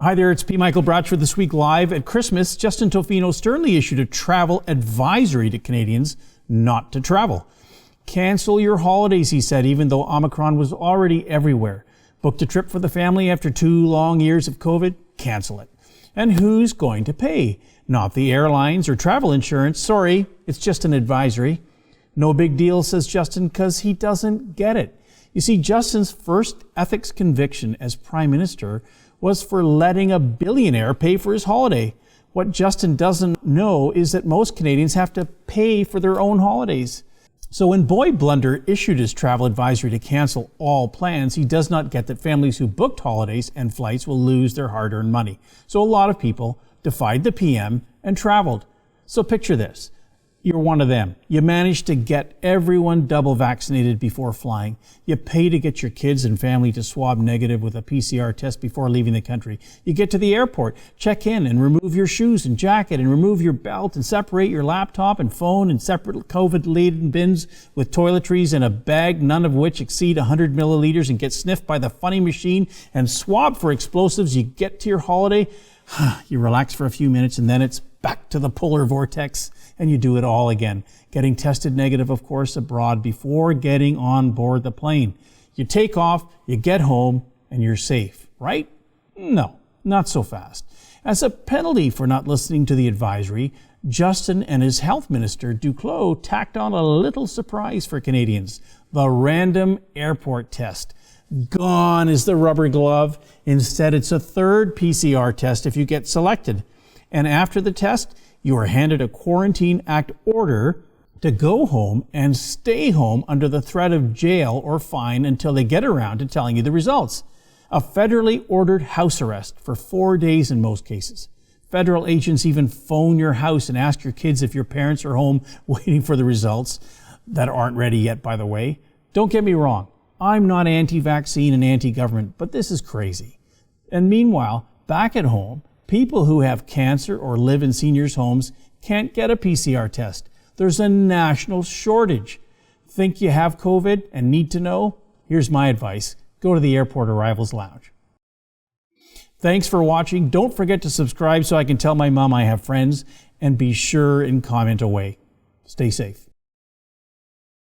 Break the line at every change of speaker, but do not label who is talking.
Hi there, it's P. Michael Bratchford this week live. At Christmas, Justin Trudeau sternly issued a travel advisory to Canadians not to travel. Cancel your holidays, he said, even though Omicron was already everywhere. Booked a trip for the family after 2 long years of COVID? Cancel it. And who's going to pay? Not the airlines or travel insurance. Sorry, it's just an advisory. No big deal, says Justin, because he doesn't get it. You see, Justin's first ethics conviction as Prime Minister was for letting a billionaire pay for his holiday. What Justin doesn't know is that most Canadians have to pay for their own holidays. So when Boyd Blunder issued his travel advisory to cancel all plans, he does not get that families who booked holidays and flights will lose their hard-earned money. So a lot of people defied the PM and traveled. So picture this. You're one of them. You managed to get everyone double vaccinated before flying. You pay to get your kids and family to swab negative with a PCR test before leaving the country. You get to the airport, check in and remove your shoes and jacket and remove your belt and separate your laptop and phone in separate COVID-laden bins with toiletries in a bag, none of which exceed 100 milliliters, and get sniffed by the funny machine and swab for explosives. You get to your holiday, you relax for a few minutes, and then it's back to the polar vortex, and you do it all again. Getting tested negative, of course, abroad before getting on board the plane. You take off, you get home, and you're safe, right? No, not so fast. As a penalty for not listening to the advisory, Justin and his Health Minister Duclos tacked on a little surprise for Canadians: the random airport test. Gone is the rubber glove. Instead, it's a third PCR test if you get selected. And after the test, you are handed a Quarantine Act order to go home and stay home under the threat of jail or fine until they get around to telling you the results. A federally ordered house arrest for 4 days in most cases. Federal agents even phone your house and ask your kids if your parents are home waiting for the results that aren't ready yet, by the way. Don't get me wrong. I'm not anti-vaccine and anti-government, but this is crazy. And meanwhile, back at home, people who have cancer or live in seniors' homes can't get a PCR test. There's a national shortage. Think you have COVID and need to know? Here's my advice. Go to the airport arrivals lounge. Thanks for watching. Don't forget to subscribe so I can tell my mom I have friends, and be sure and comment away. Stay safe.